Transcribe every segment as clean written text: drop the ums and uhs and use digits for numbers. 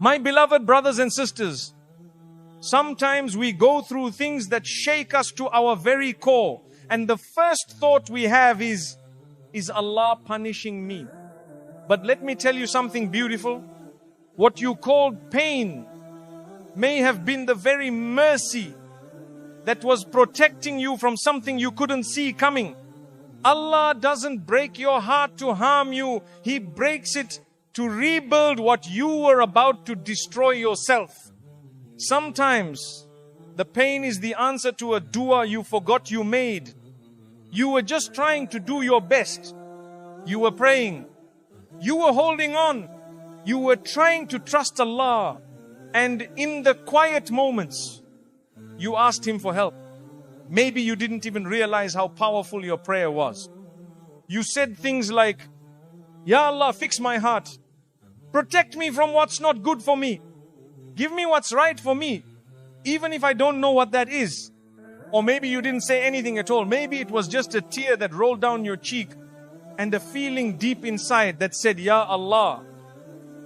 My beloved brothers and sisters, sometimes we go through things that shake us to our very core. And the first thought we have is Allah punishing me? But let me tell you something beautiful. What you called pain may have been the very mercy that was protecting you from something you couldn't see coming. Allah doesn't break your heart to harm you. He breaks it to rebuild what you were about to destroy yourself. Sometimes the pain is the answer to a dua you forgot you made. You were just trying to do your best. You were praying. You were holding on. You were trying to trust Allah. And in the quiet moments, you asked Him for help. Maybe you didn't even realize how powerful your prayer was. You said things like, Ya Allah, fix my heart. Protect me from what's not good for me. Give me what's right for me, even if I don't know what that is. Or maybe you didn't say anything at all. Maybe it was just a tear that rolled down your cheek and a feeling deep inside that said, Ya Allah,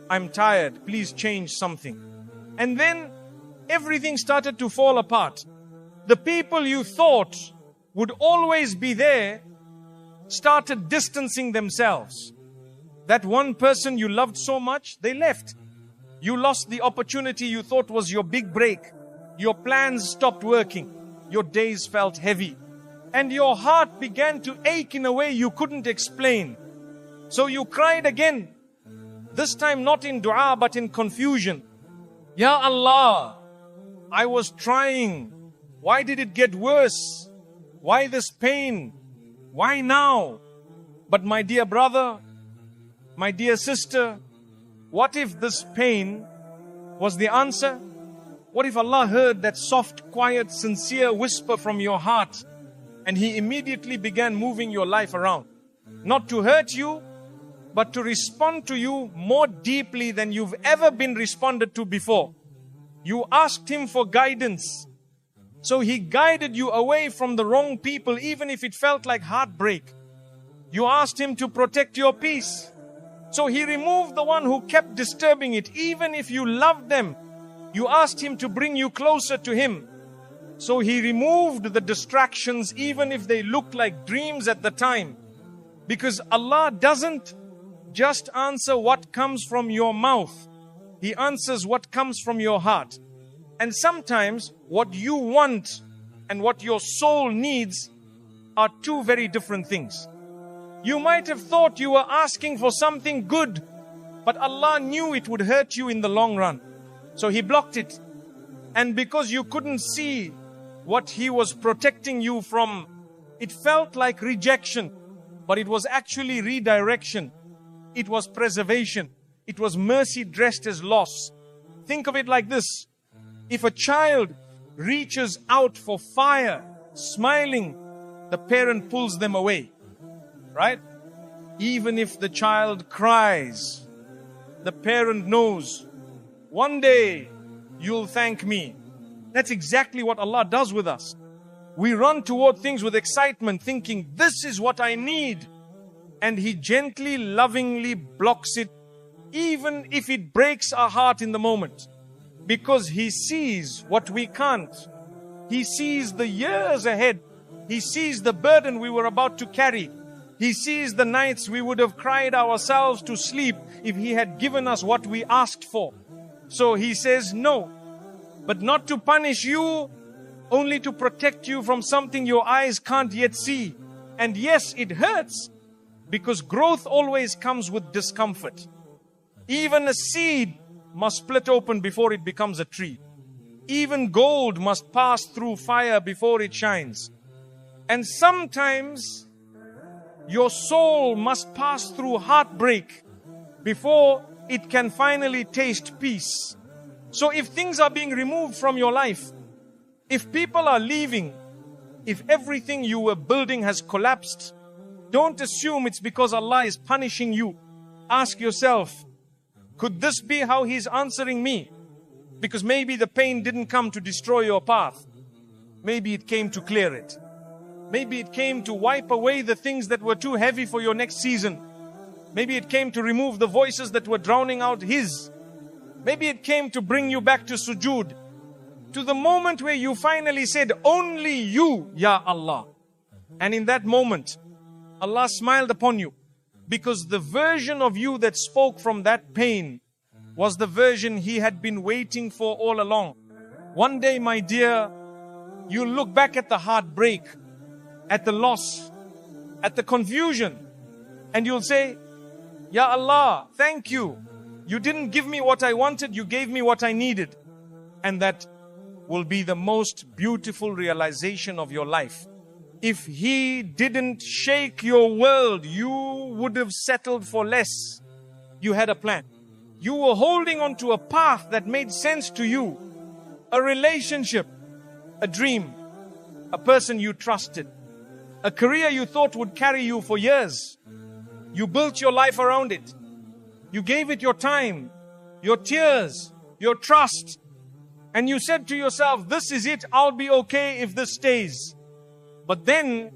I'm tired. Please change something. And then everything started to fall apart. The people you thought would always be there started distancing themselves. That one person you loved so much, they left. You lost the opportunity you thought was your big break. Your plans stopped working. Your days felt heavy. And your heart began to ache in a way you couldn't explain. So you cried again. This time not in dua but in confusion. Ya Allah, I was trying. Why did it get worse? Why this pain? Why now? But my dear brother, my dear sister, what if this pain was the answer? What if Allah heard that soft, quiet, sincere whisper from your heart and He immediately began moving your life around? Not to hurt you, but to respond to you more deeply than you've ever been responded to before. You asked Him for guidance. So He guided you away from the wrong people, even if it felt like heartbreak. You asked Him to protect your peace. So He removed the one who kept disturbing it, even if you loved them. You asked Him to bring you closer to Him. So He removed the distractions, even if they looked like dreams at the time. Because Allah doesn't just answer what comes from your mouth. He answers what comes from your heart. And sometimes what you want and what your soul needs are two very different things. You might have thought you were asking for something good, but Allah knew it would hurt you in the long run. So He blocked it. And because you couldn't see what He was protecting you from, it felt like rejection, but it was actually redirection. It was preservation. It was mercy dressed as loss. Think of it like this. If a child reaches out for fire, smiling, the parent pulls them away, right? Even if the child cries, the parent knows, one day you'll thank me. That's exactly what Allah does with us. We run toward things with excitement, thinking, this is what I need. And He gently, lovingly blocks it, even if it breaks our heart in the moment. Because He sees what we can't. He sees the years ahead. He sees the burden we were about to carry. He sees the nights we would have cried ourselves to sleep if He had given us what we asked for. So He says no, but not to punish you, only to protect you from something your eyes can't yet see. And yes, it hurts, because growth always comes with discomfort. Even a seed must split open before it becomes a tree. Even gold must pass through fire before it shines. And sometimes your soul must pass through heartbreak before it can finally taste peace. So if things are being removed from your life, if people are leaving, if everything you were building has collapsed, don't assume it's because Allah is punishing you. Ask yourself, could this be how He's answering me? Because maybe the pain didn't come to destroy your path. Maybe it came to clear it. Maybe it came to wipe away the things that were too heavy for your next season. Maybe it came to remove the voices that were drowning out His. Maybe it came to bring you back to sujood, to the moment where you finally said, only you, Ya Allah. And in that moment, Allah smiled upon you, because the version of you that spoke from that pain was the version He had been waiting for all along. One day, my dear, you'll look back at the heartbreak, at the loss, at the confusion, and you'll say, Ya Allah, thank you. You didn't give me what I wanted, you gave me what I needed. And that will be the most beautiful realization of your life. If He didn't shake your world, you would have settled for less. You had a plan. You were holding on to a path that made sense to you. A relationship, a dream, a person you trusted, a career you thought would carry you for years. You built your life around it. You gave it your time, your tears, your trust. And you said to yourself, this is it, I'll be okay if this stays. But then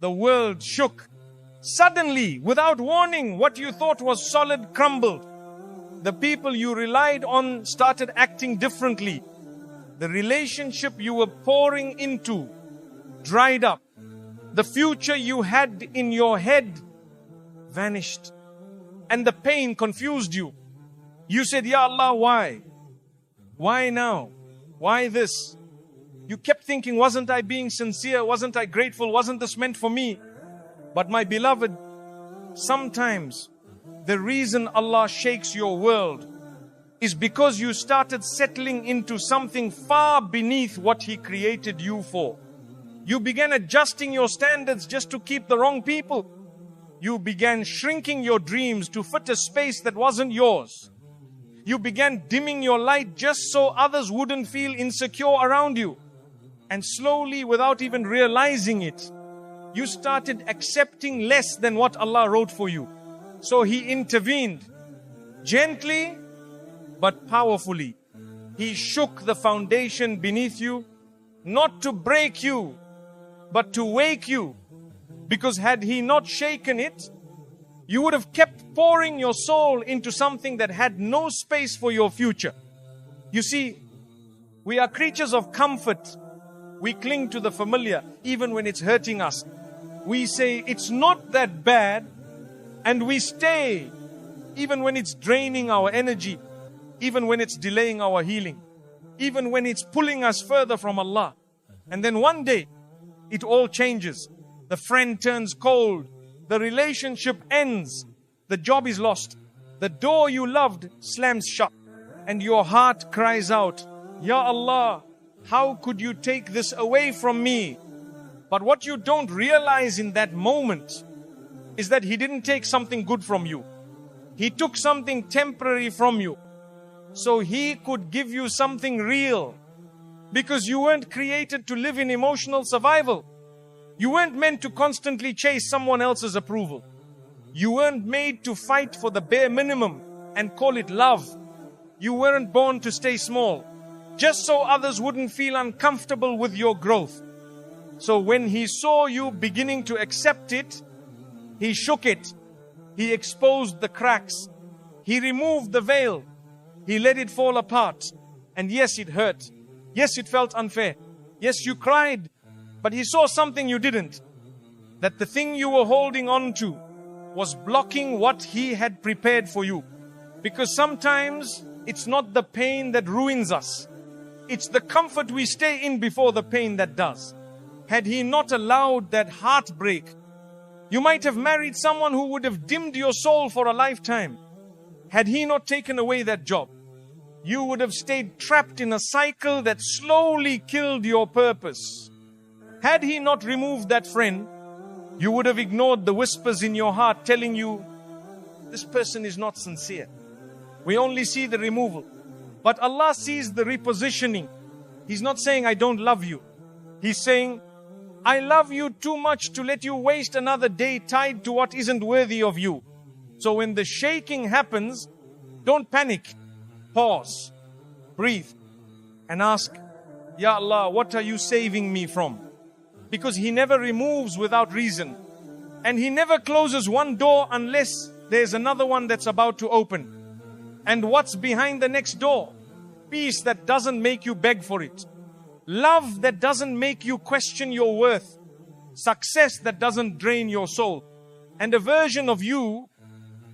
the world shook. Suddenly, without warning, what you thought was solid crumbled. The people you relied on started acting differently. The relationship you were pouring into dried up. The future you had in your head vanished. And the pain confused you. You said, Ya Allah, why? Why now? Why this? You kept thinking, wasn't I being sincere? Wasn't I grateful? Wasn't this meant for me? But my beloved, sometimes the reason Allah shakes your world is because you started settling into something far beneath what He created you for. You began adjusting your standards just to keep the wrong people. You began shrinking your dreams to fit a space that wasn't yours. You began dimming your light just so others wouldn't feel insecure around you. And slowly, without even realizing it, you started accepting less than what Allah wrote for you. So He intervened gently but powerfully. He shook the foundation beneath you, not to break you, but to wake you. Because had He not shaken it, you would have kept pouring your soul into something that had no space for your future. You see, we are creatures of comfort. We cling to the familiar, even when it's hurting us. We say, it's not that bad, and we stay, even when it's draining our energy, even when it's delaying our healing, even when it's pulling us further from Allah. And then one day, it all changes. The friend turns cold. The relationship ends. The job is lost. The door you loved slams shut. And your heart cries out, Ya Allah, how could you take this away from me? But what you don't realize in that moment is that He didn't take something good from you. He took something temporary from you, so He could give you something real. Because you weren't created to live in emotional survival. You weren't meant to constantly chase someone else's approval. You weren't made to fight for the bare minimum and call it love. You weren't born to stay small, just so others wouldn't feel uncomfortable with your growth. So when He saw you beginning to accept it, He shook it. He exposed the cracks. He removed the veil. He let it fall apart. And yes, it hurt. Yes, it felt unfair. Yes, you cried. But He saw something you didn't. That the thing you were holding on to was blocking what He had prepared for you. Because sometimes it's not the pain that ruins us. It's the comfort we stay in before the pain that does. Had He not allowed that heartbreak, you might have married someone who would have dimmed your soul for a lifetime. Had He not taken away that job, you would have stayed trapped in a cycle that slowly killed your purpose. Had He not removed that friend, you would have ignored the whispers in your heart telling you, this person is not sincere. We only see the removal. But Allah sees the repositioning. He's not saying, I don't love you. He's saying, I love you too much to let you waste another day tied to what isn't worthy of you. So when the shaking happens, don't panic. Pause, breathe, and ask, Ya Allah, what are you saving me from? Because He never removes without reason. And He never closes one door unless there's another one that's about to open. And what's behind the next door? Peace that doesn't make you beg for it. Love that doesn't make you question your worth. Success that doesn't drain your soul. And a version of you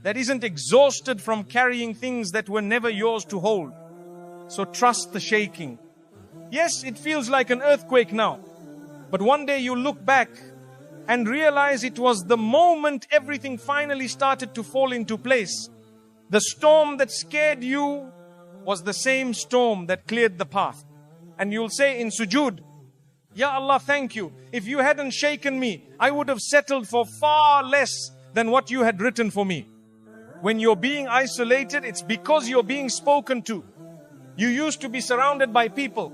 that isn't exhausted from carrying things that were never yours to hold. So trust the shaking. Yes, it feels like an earthquake now. But one day you look back and realize it was the moment everything finally started to fall into place. The storm that scared you was the same storm that cleared the path. And you'll say in sujood, Ya Allah, thank you. If you hadn't shaken me, I would have settled for far less than what you had written for me. When you're being isolated, it's because you're being spoken to. You used to be surrounded by people.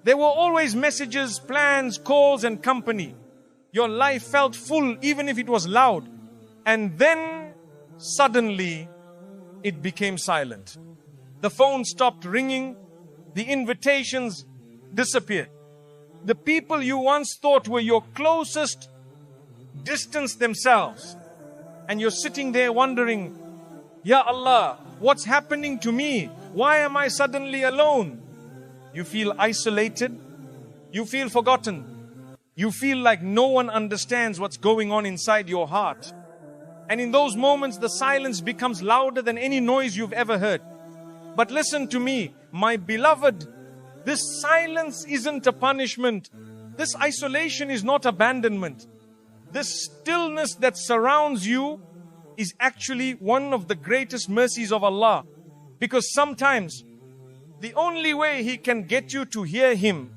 There were always messages, plans, calls, and company. Your life felt full even if it was loud. And then suddenly it became silent. The phone stopped ringing. The invitations disappeared. The people you once thought were your closest distanced themselves. And you're sitting there wondering, Ya Allah, what's happening to me? Why am I suddenly alone? You feel isolated. You feel forgotten. You feel like no one understands what's going on inside your heart. And in those moments, the silence becomes louder than any noise you've ever heard. But listen to me, my beloved, this silence isn't a punishment. This isolation is not abandonment. This stillness that surrounds you is actually one of the greatest mercies of Allah. Because sometimes the only way He can get you to hear Him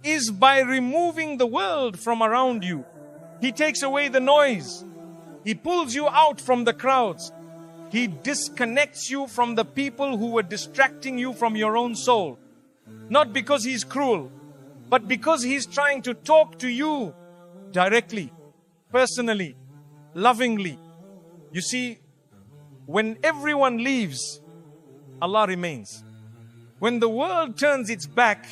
is by removing the world from around you. He takes away the noise. He pulls you out from the crowds. He disconnects you from the people who were distracting you from your own soul. Not because He's cruel, but because He's trying to talk to you directly, personally, lovingly. You see, when everyone leaves, Allah remains. When the world turns its back,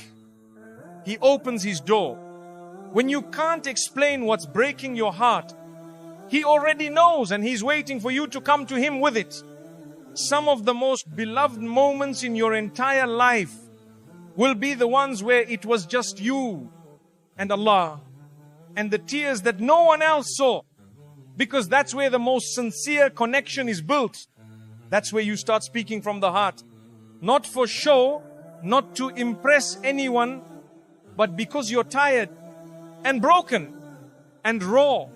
He opens His door. When you can't explain what's breaking your heart, He already knows and He's waiting for you to come to Him with it. Some of the most beloved moments in your entire life will be the ones where it was just you and Allah, and the tears that no one else saw, because that's where the most sincere connection is built. That's where you start speaking from the heart. Not for show, not to impress anyone, but because you're tired and broken and raw.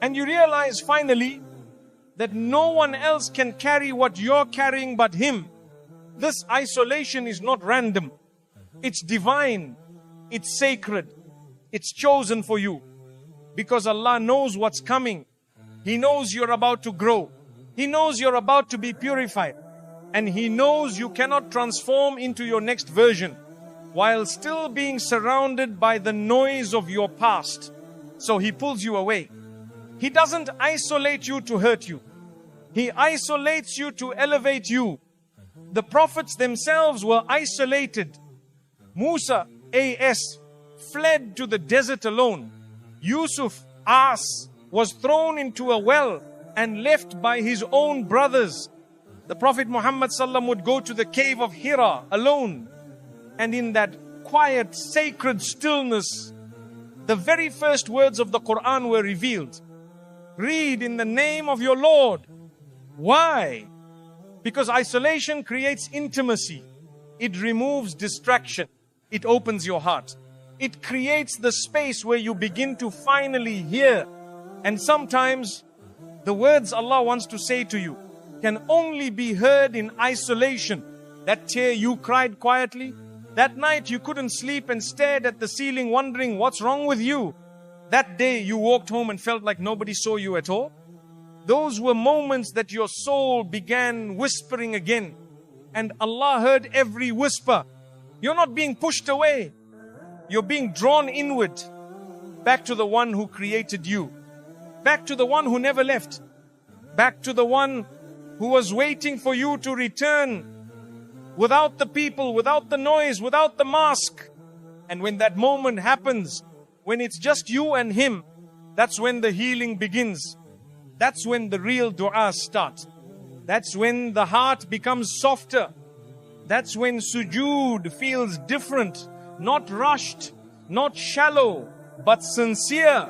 And you realize finally that no one else can carry what you're carrying but Him. This isolation is not random. It's divine. It's sacred. It's chosen for you. Because Allah knows what's coming. He knows you're about to grow. He knows you're about to be purified. And He knows you cannot transform into your next version while still being surrounded by the noise of your past. So He pulls you away. He doesn't isolate you to hurt you. He isolates you to elevate you. The prophets themselves were isolated. Musa, A.S., fled to the desert alone. Yusuf, As, was thrown into a well and left by his own brothers. The Prophet Muhammad ﷺ would go to the cave of Hira alone. And in that quiet, sacred stillness, the very first words of the Qur'an were revealed. Read in the name of your Lord. Why? Because isolation creates intimacy. It removes distraction. It opens your heart. It creates the space where you begin to finally hear. And sometimes the words Allah wants to say to you can only be heard in isolation. That tear you cried quietly, that night you couldn't sleep and stared at the ceiling wondering what's wrong with you. That day you walked home and felt like nobody saw you at all. Those were moments that your soul began whispering again. And Allah heard every whisper. You're not being pushed away. You're being drawn inward. Back to the one who created you. Back to the one who never left. Back to the one who was waiting for you to return. Without the people, without the noise, without the mask. And when that moment happens, when it's just you and Him, that's when the healing begins. That's when the real dua starts. That's when the heart becomes softer. That's when sujood feels different, not rushed, not shallow, but sincere.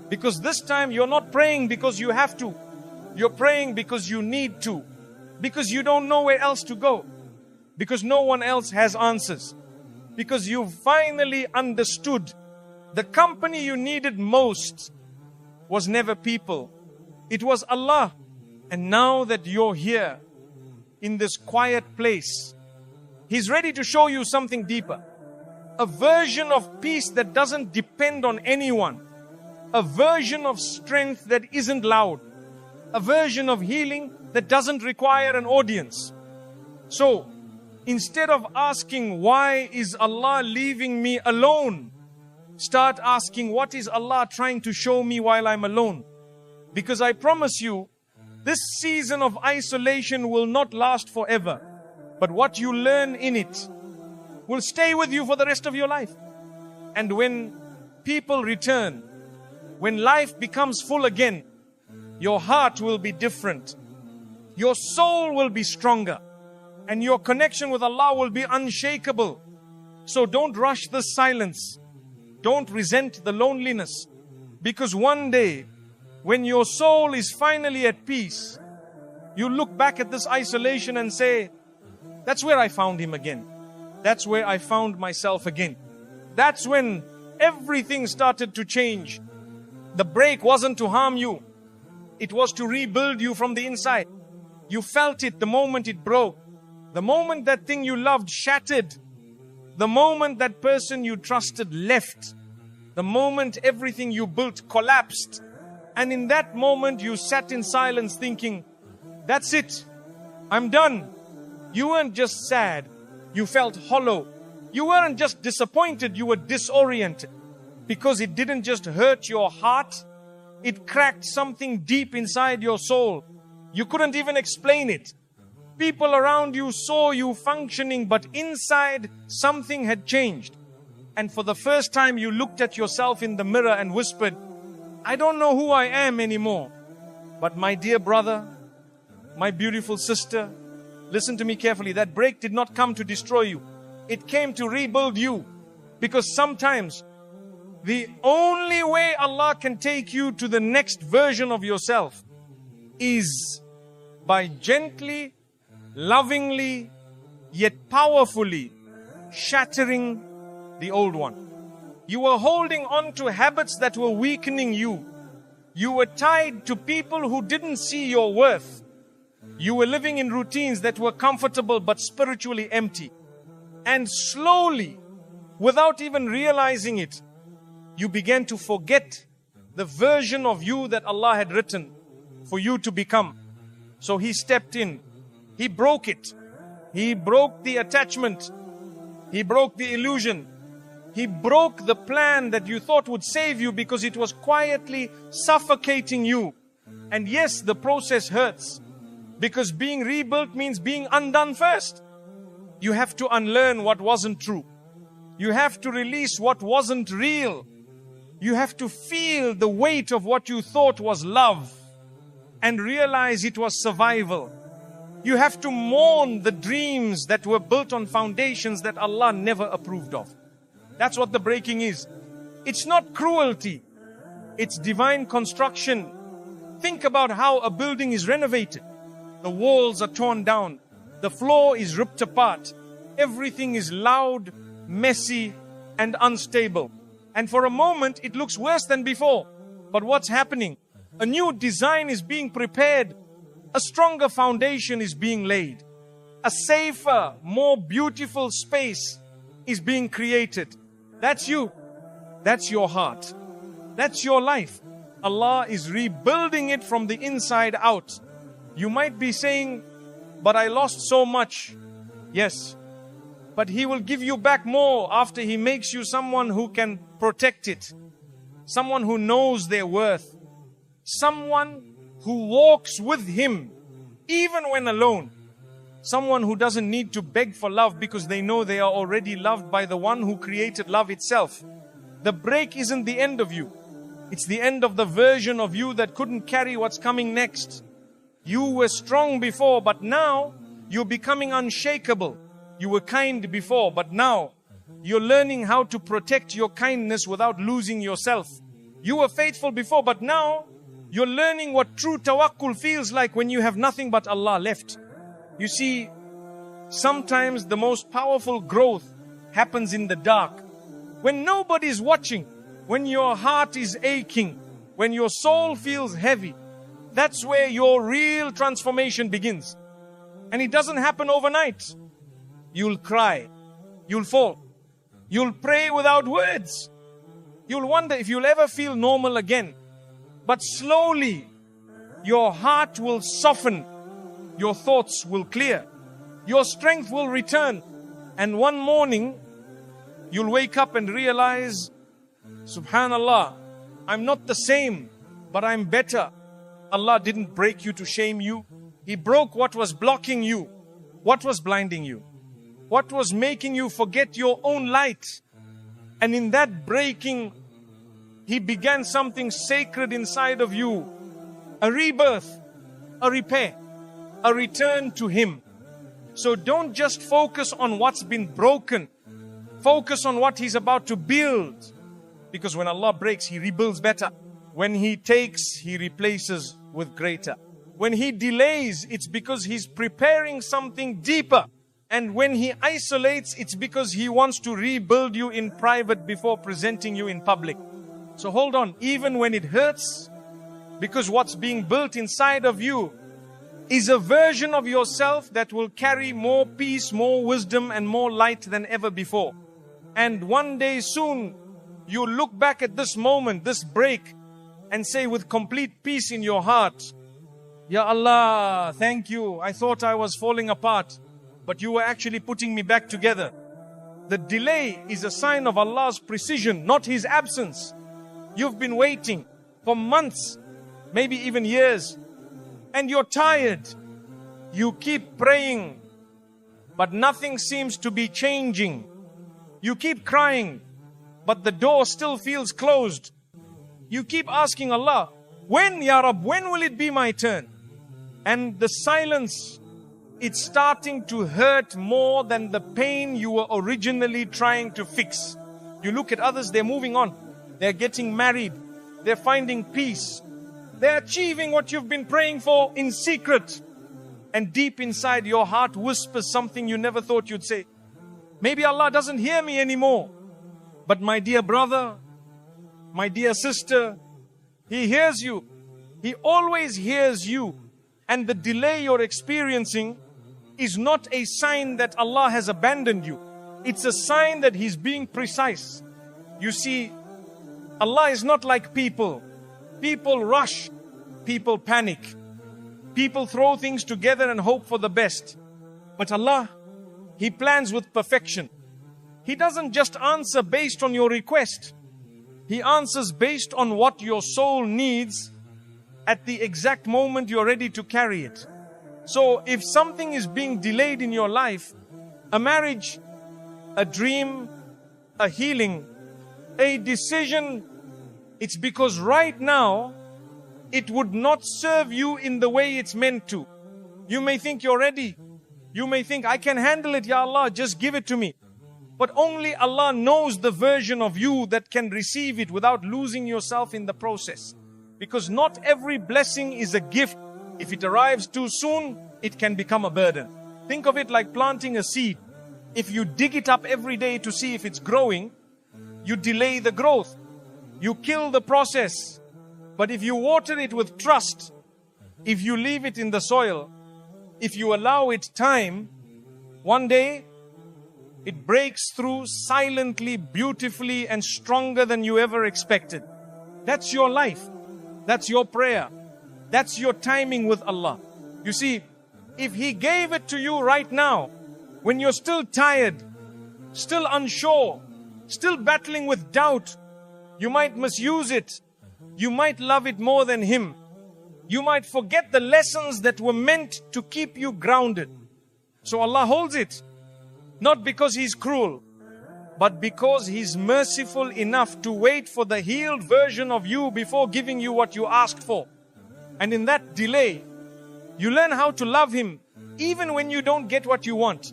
Because this time you're not praying because you have to. You're praying because you need to. Because you don't know where else to go. Because no one else has answers. Because you've finally understood the company you needed most was never people. It was Allah. And now that you're here in this quiet place, He's ready to show you something deeper. A version of peace that doesn't depend on anyone. A version of strength that isn't loud. A version of healing that doesn't require an audience. So, instead of asking, why is Allah leaving me alone? Start asking, what is Allah trying to show me while I'm alone? Because I promise you, this season of isolation will not last forever. But what you learn in it will stay with you for the rest of your life. And when people return, when life becomes full again, your heart will be different. Your soul will be stronger. And your connection with Allah will be unshakable. So don't rush the silence. Don't resent the loneliness. Because one day, when your soul is finally at peace, you look back at this isolation and say, that's where I found Him again. That's where I found myself again. That's when everything started to change. The break wasn't to harm you. It was to rebuild you from the inside. You felt it the moment it broke. The moment that thing you loved shattered. The moment that person you trusted left. The moment everything you built collapsed. And in that moment you sat in silence thinking, that's it. I'm done. You weren't just sad. You felt hollow. You weren't just disappointed. You were disoriented. Because it didn't just hurt your heart. It cracked something deep inside your soul. You couldn't even explain it. People around you saw you functioning, but inside something had changed. And for the first time you looked at yourself in the mirror and whispered, I don't know who I am anymore. But my dear brother, my beautiful sister, listen to me carefully. That break did not come to destroy you. It came to rebuild you. Because sometimes the only way Allah can take you to the next version of yourself is by gently, lovingly, yet powerfully shattering the old one. You were holding on to habits that were weakening you. You were tied to people who didn't see your worth. You were living in routines that were comfortable but spiritually empty. And slowly, without even realizing it, you began to forget the version of you that Allah had written for you to become. So He stepped in. He broke it. He broke the attachment. He broke the illusion. He broke the plan that you thought would save you because it was quietly suffocating you. And yes, the process hurts. Because being rebuilt means being undone first. You have to unlearn what wasn't true. You have to release what wasn't real. You have to feel the weight of what you thought was love and realize it was survival. You have to mourn the dreams that were built on foundations that Allah never approved of. That's what the breaking is. It's not cruelty. It's divine construction. Think about how a building is renovated. The walls are torn down. The floor is ripped apart. Everything is loud, messy, and unstable. And for a moment, it looks worse than before. But what's happening? A new design is being prepared. A stronger foundation is being laid. A safer, more beautiful space is being created. That's you. That's your heart. That's your life. Allah is rebuilding it from the inside out. You might be saying, but I lost so much. Yes, but He will give you back more after He makes you someone who can protect it. Someone who knows their worth. Someone who walks with Him, even when alone. Someone who doesn't need to beg for love because they know they are already loved by the one who created love itself. The break isn't the end of you. It's the end of the version of you that couldn't carry what's coming next. You were strong before, but now you're becoming unshakable. You were kind before, but now you're learning how to protect your kindness without losing yourself. You were faithful before, but now you're learning what true tawakkul feels like when you have nothing but Allah left. You see, sometimes the most powerful growth happens in the dark. When nobody's watching, when your heart is aching, when your soul feels heavy, that's where your real transformation begins. And it doesn't happen overnight. You'll cry, you'll fall, you'll pray without words. You'll wonder if you'll ever feel normal again. But slowly, your heart will soften, your thoughts will clear, your strength will return. And one morning, you'll wake up and realize, Subhanallah, I'm not the same, but I'm better. Allah didn't break you to shame you. He broke what was blocking you, what was blinding you, what was making you forget your own light. And in that breaking, He began something sacred inside of you. A rebirth, a repair, a return to Him. So don't just focus on what's been broken. Focus on what He's about to build. Because when Allah breaks, He rebuilds better. When He takes, He replaces with greater. When He delays, it's because He's preparing something deeper. And when He isolates, it's because He wants to rebuild you in private before presenting you in public. So hold on, even when it hurts, because what's being built inside of you is a version of yourself that will carry more peace, more wisdom, and more light than ever before. And one day soon, you look back at this moment, this break, and say with complete peace in your heart, Ya Allah, thank you. I thought I was falling apart, but you were actually putting me back together. The delay is a sign of Allah's precision, not His absence. You've been waiting for months, maybe even years, and you're tired. You keep praying, but nothing seems to be changing. You keep crying, but the door still feels closed. You keep asking Allah, when, Ya Rab, when will it be my turn? And the silence, it's starting to hurt more than the pain you were originally trying to fix. You look at others, they're moving on. They're getting married. They're finding peace. They're achieving what you've been praying for in secret. And deep inside your heart whispers something you never thought you'd say. Maybe Allah doesn't hear me anymore. But my dear brother, my dear sister, He hears you. He always hears you. And the delay you're experiencing is not a sign that Allah has abandoned you. It's a sign that He's being precise. You see, Allah is not like people. People rush. People panic. People throw things together and hope for the best. But Allah, He plans with perfection. He doesn't just answer based on your request. He answers based on what your soul needs at the exact moment you're ready to carry it. So if something is being delayed in your life, a marriage, a dream, a healing, a decision, it's because right now it would not serve you in the way it's meant to. You may think you're ready. You may think, I can handle it, Ya Allah, just give it to me. But only Allah knows the version of you that can receive it without losing yourself in the process. Because not every blessing is a gift. If it arrives too soon, it can become a burden. Think of it like planting a seed. If you dig it up every day to see if it's growing, you delay the growth. You kill the process. But if you water it with trust, if you leave it in the soil, if you allow it time, one day it breaks through silently, beautifully, and stronger than you ever expected. That's your life. That's your prayer. That's your timing with Allah. You see, if He gave it to you right now, when you're still tired, still unsure, still battling with doubt, you might misuse it. You might love it more than Him. You might forget the lessons that were meant to keep you grounded. So Allah holds it. Not because He's cruel, but because He's merciful enough to wait for the healed version of you before giving you what you asked for. And in that delay, You learn how to love Him even when you don't get what you want.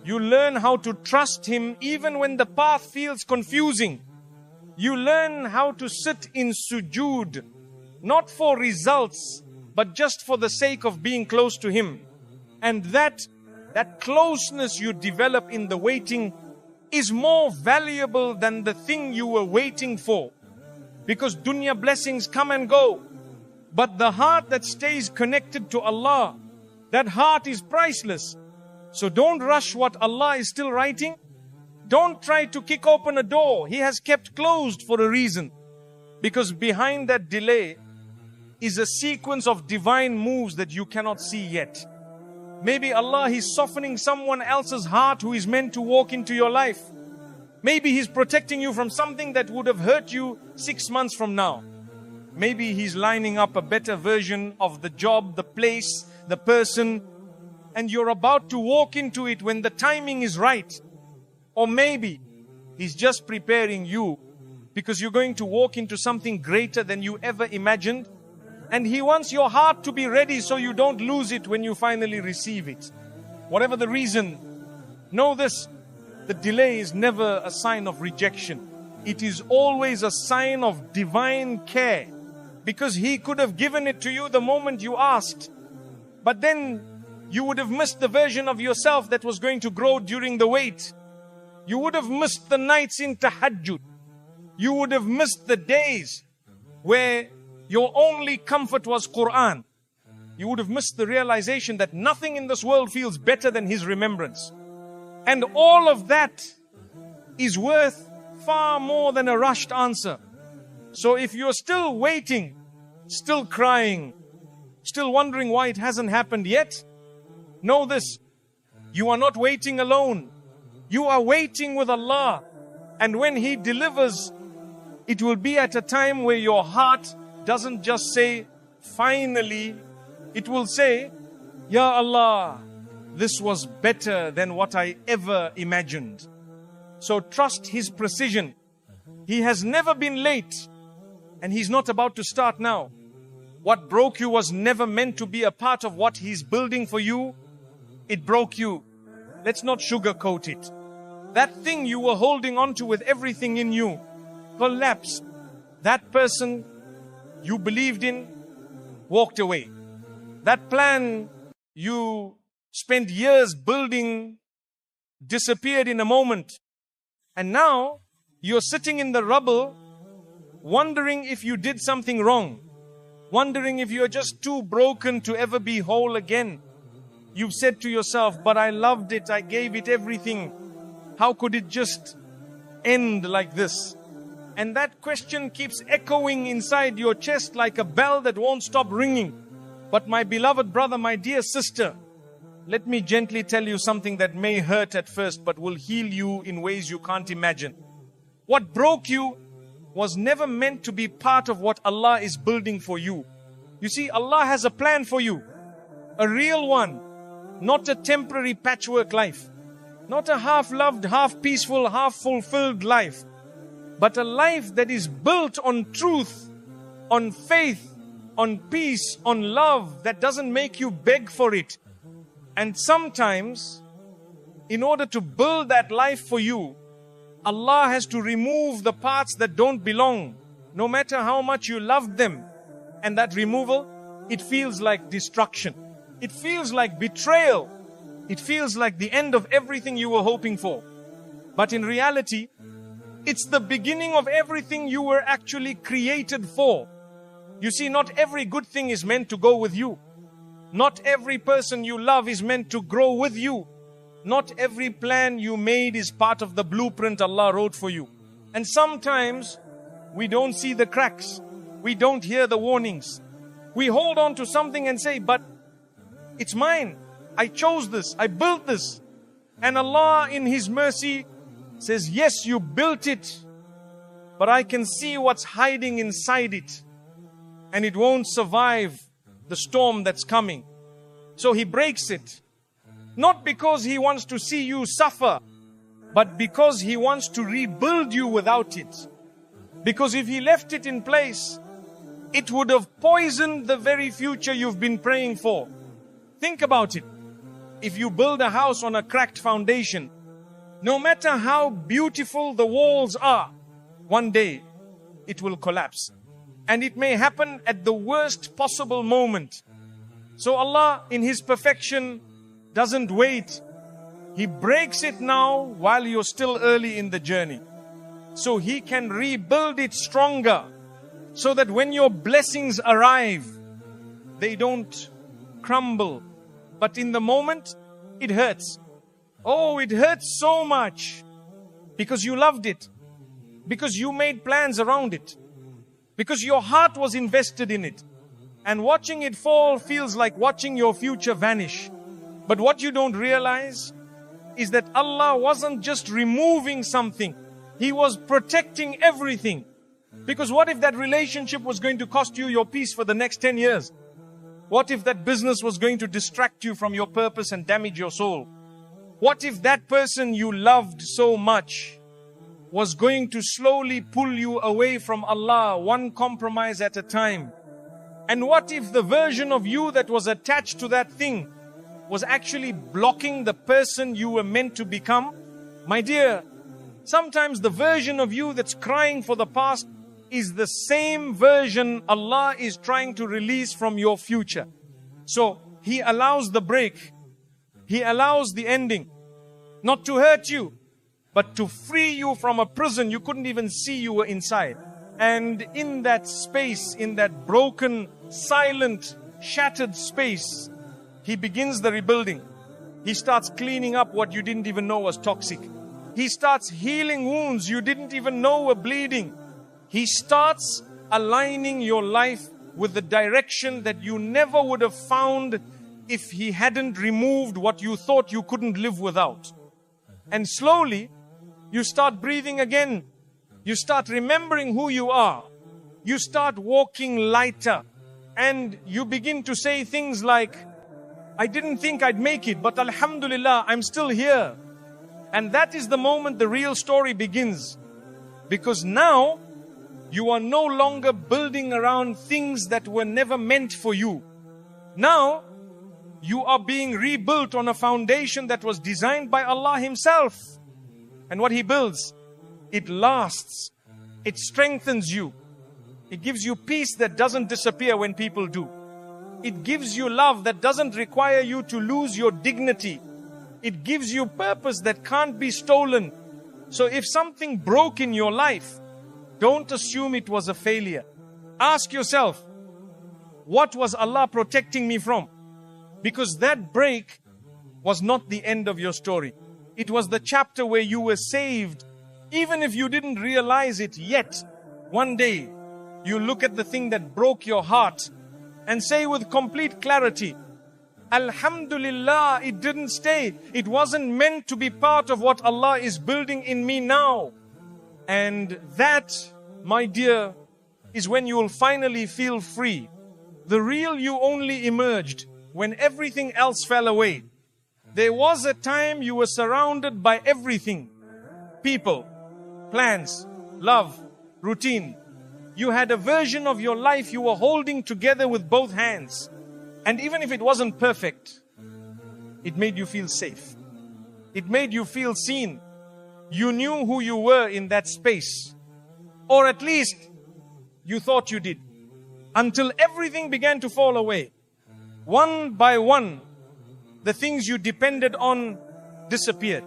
You learn how to trust Him even when the path feels confusing. You learn how to sit in sujood, not for results, but just for the sake of being close to Him. And that closeness you develop in the waiting is more valuable than the thing you were waiting for. Because dunya blessings come and go. But the heart that stays connected to Allah, that heart is priceless. So don't rush what Allah is still writing. Don't try to kick open a door He has kept closed for a reason. Because behind that delay is a sequence of divine moves that you cannot see yet. Maybe Allah is softening someone else's heart who is meant to walk into your life. Maybe He's protecting you from something that would have hurt you 6 months from now. Maybe He's lining up a better version of the job, the place, the person, and you're about to walk into it when the timing is right. Or maybe He's just preparing you because you're going to walk into something greater than you ever imagined. And He wants your heart to be ready so you don't lose it when you finally receive it. Whatever the reason, know this, the delay is never a sign of rejection. It is always a sign of divine care. Because He could have given it to you the moment you asked. But then you would have missed the version of yourself that was going to grow during the wait. You would have missed the nights in tahajjud. You would have missed the days where your only comfort was Qur'an. You would have missed the realization that nothing in this world feels better than His remembrance. And all of that is worth far more than a rushed answer. So if you're still waiting, still crying, still wondering why it hasn't happened yet, know this, you are not waiting alone. You are waiting with Allah. And when He delivers, it will be at a time where your heart doesn't just say, finally. It will say, Ya Allah, this was better than what I ever imagined. So trust His precision. He has never been late. And He's not about to start now. What broke you was never meant to be a part of what He's building for you. It broke you. Let's not sugarcoat it. That thing you were holding on to with everything in you collapsed. That person you believed in walked away. That plan you spent years building disappeared in a moment. And now you're sitting in the rubble wondering if you did something wrong. Wondering if you're just too broken to ever be whole again. You've said to yourself, but I loved it, I gave it everything. How could it just end like this? And that question keeps echoing inside your chest like a bell that won't stop ringing. But my beloved brother, my dear sister, let me gently tell you something that may hurt at first, but will heal you in ways you can't imagine. What broke you was never meant to be part of what Allah is building for you. You see, Allah has a plan for you. A real one. Not a temporary patchwork life. Not a half-loved, half-peaceful, half-fulfilled life. But a life that is built on truth, on faith, on peace, on love, that doesn't make you beg for it. And sometimes, in order to build that life for you, Allah has to remove the parts that don't belong, no matter how much you loved them. And that removal, it feels like destruction. It feels like betrayal. It feels like the end of everything you were hoping for. But in reality, it's the beginning of everything you were actually created for. You see, not every good thing is meant to go with you. Not every person you love is meant to grow with you. Not every plan you made is part of the blueprint Allah wrote for you. And sometimes we don't see the cracks. We don't hear the warnings. We hold on to something and say, but it's mine. I chose this. I built this. And Allah in His mercy says, yes, you built it, but I can see what's hiding inside it. And it won't survive the storm that's coming. So He breaks it. Not because He wants to see you suffer, but because He wants to rebuild you without it. Because if He left it in place, it would have poisoned the very future you've been praying for. Think about it. If you build a house on a cracked foundation, no matter how beautiful the walls are, one day it will collapse. And it may happen at the worst possible moment. So Allah, in His perfection, doesn't wait. He breaks it now while you're still early in the journey. So He can rebuild it stronger, so that when your blessings arrive, they don't crumble. But in the moment, it hurts. Oh, it hurts so much. Because you loved it. Because you made plans around it. Because your heart was invested in it. And watching it fall feels like watching your future vanish. But what you don't realize is that Allah wasn't just removing something. He was protecting everything. Because what if that relationship was going to cost you your peace for the next 10 years? What if that business was going to distract you from your purpose and damage your soul? What if that person you loved so much was going to slowly pull you away from Allah, one compromise at a time? And what if the version of you that was attached to that thing was actually blocking the person you were meant to become? My dear, sometimes the version of you that's crying for the past is the same version Allah is trying to release from your future. So He allows the break. He allows the ending. Not to hurt you, but to free you from a prison you couldn't even see you were inside. And in that space, in that broken, silent, shattered space, He begins the rebuilding. He starts cleaning up what you didn't even know was toxic. He starts healing wounds you didn't even know were bleeding. He starts aligning your life with the direction that you never would have found if He hadn't removed what you thought you couldn't live without. And slowly, you start breathing again. You start remembering who you are. You start walking lighter. And you begin to say things like, I didn't think I'd make it, but Alhamdulillah, I'm still here. And that is the moment the real story begins. Because now, you are no longer building around things that were never meant for you. Now, you are being rebuilt on a foundation that was designed by Allah Himself. And what He builds, it lasts. It strengthens you. It gives you peace that doesn't disappear when people do. It gives you love that doesn't require you to lose your dignity. It gives you purpose that can't be stolen. So if something broke in your life, don't assume it was a failure. Ask yourself, what was Allah protecting me from? Because that break was not the end of your story. It was the chapter where you were saved. Even if you didn't realize it yet, one day you look at the thing that broke your heart and say with complete clarity, Alhamdulillah, it didn't stay. It wasn't meant to be part of what Allah is building in me now. And that, my dear, is when you will finally feel free. The real you only emerged when everything else fell away. There was a time you were surrounded by everything. People, plans, love, routine. You had a version of your life you were holding together with both hands. And even if it wasn't perfect, it made you feel safe. It made you feel seen. You knew who you were in that space. Or at least, you thought you did. Until everything began to fall away. One by one, the things you depended on disappeared.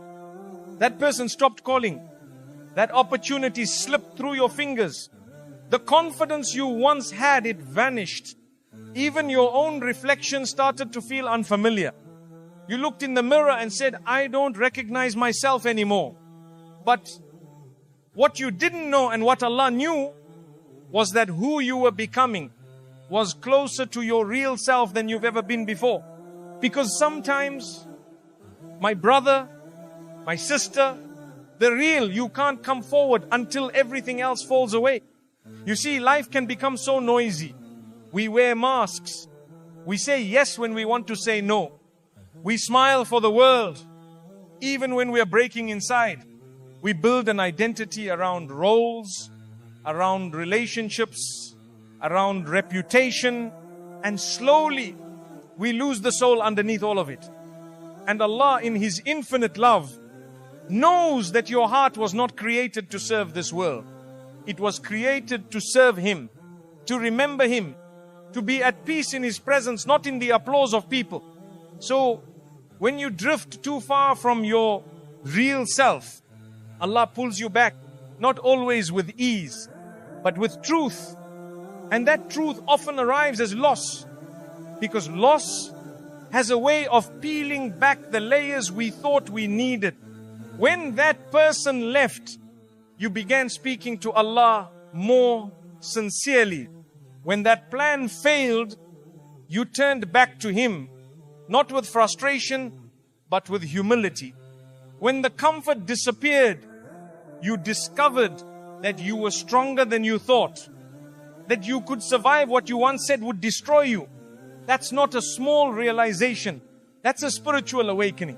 That person stopped calling. That opportunity slipped through your fingers. The confidence you once had, it vanished. Even your own reflection started to feel unfamiliar. You looked in the mirror and said, I don't recognize myself anymore. But what you didn't know and what Allah knew was that who you were becoming was closer to your real self than you've ever been before. Because sometimes, my brother, my sister, the real you can't come forward until everything else falls away. You see, life can become so noisy. We wear masks. We say yes when we want to say no. We smile for the world, even when we are breaking inside. We build an identity around roles, around relationships, around reputation, and slowly we lose the soul underneath all of it. And Allah in His infinite love knows that your heart was not created to serve this world. It was created to serve Him, to remember Him, to be at peace in His presence, not in the applause of people. So when you drift too far from your real self, Allah pulls you back, not always with ease, but with truth. And that truth often arrives as loss, because loss has a way of peeling back the layers we thought we needed. When that person left, you began speaking to Allah more sincerely. When that plan failed, you turned back to Him, not with frustration, but with humility. When the comfort disappeared, you discovered that you were stronger than you thought, that you could survive what you once said would destroy you. That's not a small realization. That's a spiritual awakening.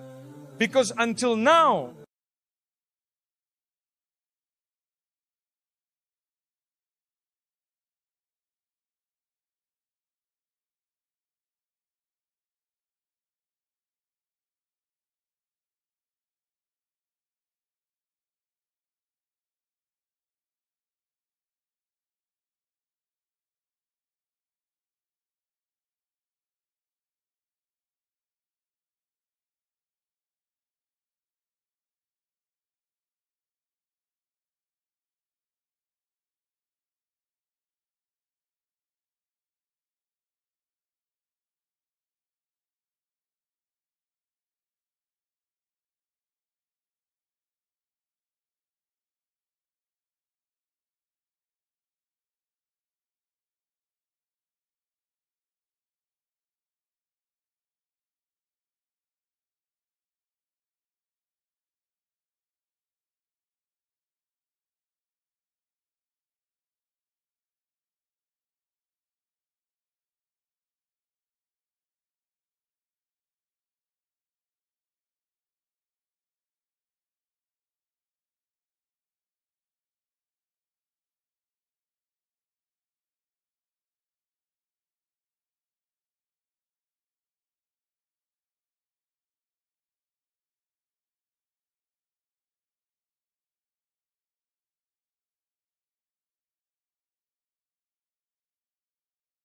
Because until now,